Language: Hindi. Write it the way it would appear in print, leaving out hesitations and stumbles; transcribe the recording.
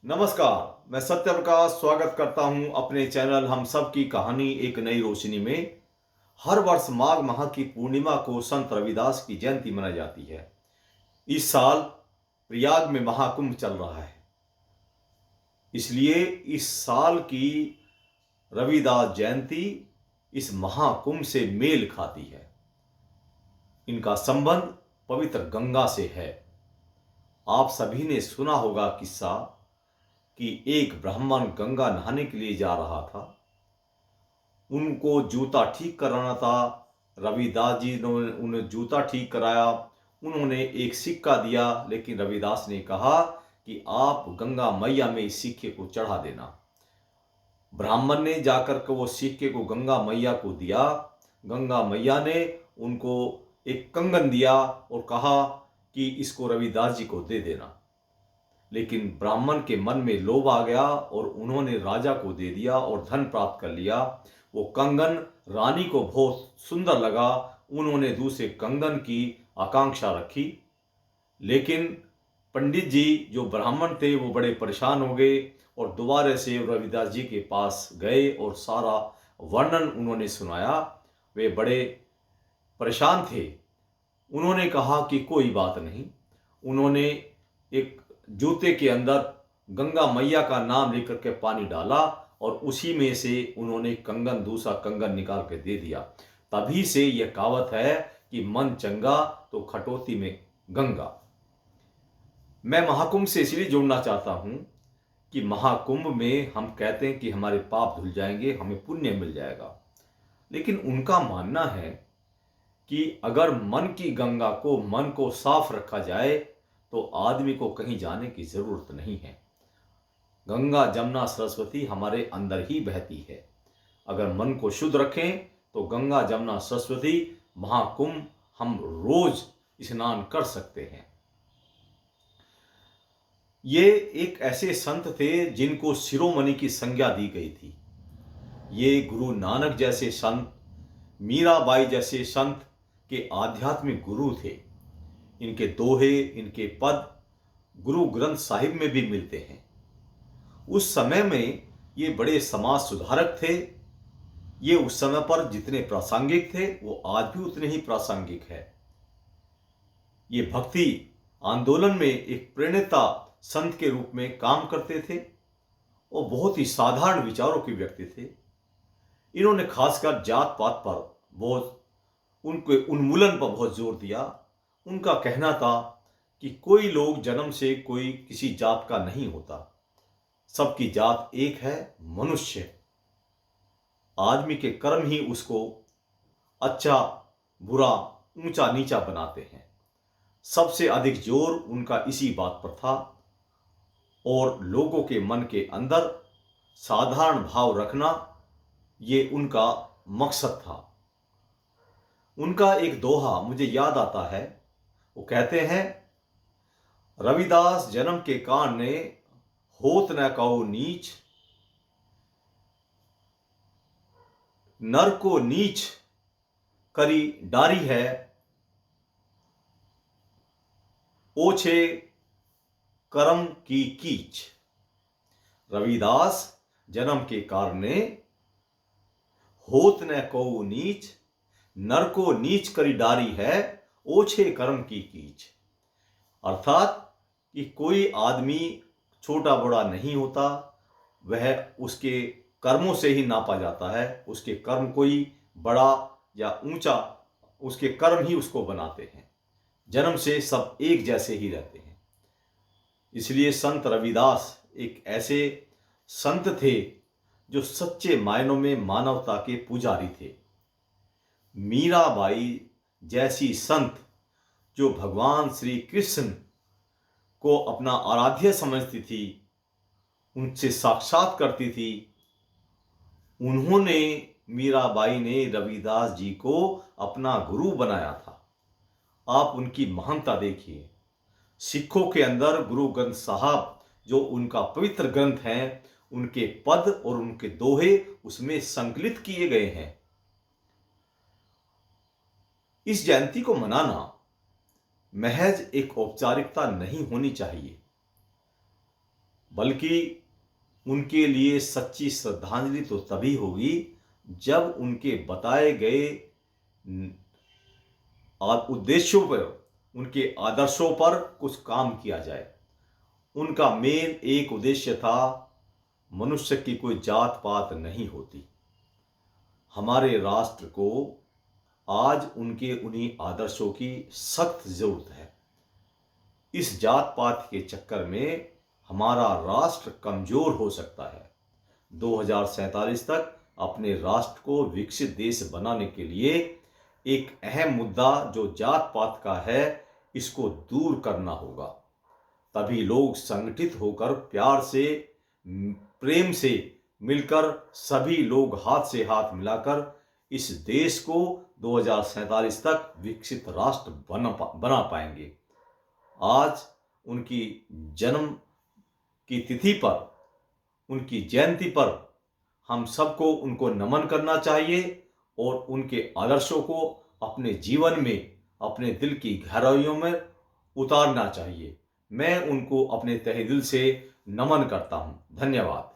नमस्कार, मैं सत्य प्रकाश स्वागत करता हूं अपने चैनल हम सब की कहानी एक नई रोशनी में। हर वर्ष माघ माह की पूर्णिमा को संत रविदास की जयंती मनाई जाती है। इस साल प्रयाग में महाकुंभ चल रहा है, इसलिए इस साल की रविदास जयंती इस महाकुंभ से मेल खाती है। इनका संबंध पवित्र गंगा से है। आप सभी ने सुना होगा किस्सा कि एक ब्राह्मण गंगा नहाने के लिए जा रहा था। उनको जूता ठीक कराना था। रविदास जी ने उन्हें जूता ठीक कराया। उन्होंने एक सिक्का दिया, लेकिन रविदास ने कहा कि आप गंगा मैया में इस सिक्के को चढ़ा देना। ब्राह्मण ने जाकर के वो सिक्के को गंगा मैया को दिया। गंगा मैया ने उनको एक कंगन दिया और कहा कि इसको रविदास जी को दे देना। लेकिन ब्राह्मण के मन में लोभ आ गया और उन्होंने राजा को दे दिया और धन प्राप्त कर लिया। वो कंगन रानी को बहुत सुंदर लगा। उन्होंने दूसरे कंगन की आकांक्षा रखी, लेकिन पंडित जी जो ब्राह्मण थे वो बड़े परेशान हो गए और दोबारा से रविदास जी के पास गए और सारा वर्णन उन्होंने सुनाया। वे बड़े परेशान थे। उन्होंने कहा कि कोई बात नहीं। उन्होंने एक जूते के अंदर गंगा मैया का नाम लेकर के पानी डाला और उसी में से उन्होंने कंगन दूसरा कंगन निकाल के दे दिया। तभी से यह कहावत है कि मन चंगा तो खटोती में गंगा। मैं महाकुंभ से इसलिए जोड़ना चाहता हूं कि महाकुंभ में हम कहते हैं कि हमारे पाप धुल जाएंगे, हमें पुण्य मिल जाएगा। लेकिन उनका मानना है कि अगर मन की गंगा को मन को साफ रखा जाए तो आदमी को कहीं जाने की जरूरत नहीं है। गंगा जमुना सरस्वती हमारे अंदर ही बहती है। अगर मन को शुद्ध रखें तो गंगा जमुना सरस्वती महाकुंभ हम रोज स्नान कर सकते हैं। ये एक ऐसे संत थे जिनको शिरोमणि की संज्ञा दी गई थी। ये गुरु नानक जैसे संत, मीराबाई जैसे संत के आध्यात्मिक गुरु थे। इनके दोहे, इनके पद गुरु ग्रंथ साहिब में भी मिलते हैं। उस समय में ये बड़े समाज सुधारक थे। ये उस समय पर जितने प्रासंगिक थे वो आज भी उतने ही प्रासंगिक है। ये भक्ति आंदोलन में एक प्रेरणा संत के रूप में काम करते थे और बहुत ही साधारण विचारों के व्यक्ति थे। इन्होंने खासकर जात पात पर बहुत, उनके उन्मूलन पर बहुत जोर दिया। उनका कहना था कि कोई लोग जन्म से कोई किसी जात का नहीं होता, सबकी जात एक है, मनुष्य। आदमी के कर्म ही उसको अच्छा बुरा ऊंचा नीचा बनाते हैं। सबसे अधिक जोर उनका इसी बात पर था और लोगों के मन के अंदर साधारण भाव रखना ये उनका मकसद था। उनका एक दोहा मुझे याद आता है। वो कहते हैं, रविदास जन्म के कान ने होत न कहो नीच, नर को नीच करी डारी है, ओछे कर्म की कीच। रविदास जन्म के कारणे होत न कहो नीच, नर को नीच करी डारी है, ओछे कर्म की कीच। अर्थात कि कोई आदमी छोटा बड़ा नहीं होता, वह उसके कर्मों से ही नापा जाता है। उसके कर्म कोई बड़ा या ऊंचा, उसके कर्म ही उसको बनाते हैं। जन्म से सब एक जैसे ही रहते हैं। इसलिए संत रविदास एक ऐसे संत थे जो सच्चे मायनों में मानवता के पुजारी थे। मीराबाई जैसी संत जो भगवान श्री कृष्ण को अपना आराध्य समझती थी, उनसे साक्षात करती थी, उन्होंने, मीराबाई ने रविदास जी को अपना गुरु बनाया था। आप उनकी महानता देखिए। सिखों के अंदर गुरु ग्रंथ साहब जो उनका पवित्र ग्रंथ है, उनके पद और उनके दोहे उसमें संकलित किए गए हैं। इस जयंती को मनाना महज एक औपचारिकता नहीं होनी चाहिए, बल्कि उनके लिए सच्ची श्रद्धांजलि तो तभी होगी जब उनके बताए गए उद्देश्यों पर, उनके आदर्शों पर कुछ काम किया जाए। उनका मेन एक उद्देश्य था, मनुष्य की कोई जात पात नहीं होती। हमारे राष्ट्र को आज उनके उन्हीं आदर्शों की सख्त जरूरत है। इस जात पात के चक्कर में हमारा राष्ट्र कमजोर हो सकता है। 2047 तक अपने राष्ट्र को विकसित देश बनाने के लिए एक अहम मुद्दा जो जात पात का है, इसको दूर करना होगा। तभी लोग संगठित होकर प्यार से, प्रेम से मिलकर, सभी लोग हाथ से हाथ मिलाकर इस देश को 2047 तक विकसित राष्ट्र बना पाएंगे। आज उनकी जन्म की तिथि पर, उनकी जयंती पर हम सबको उनको नमन करना चाहिए और उनके आदर्शों को अपने जीवन में, अपने दिल की गहराइयों में उतारना चाहिए। मैं उनको अपने तहे दिल से नमन करता हूं। धन्यवाद।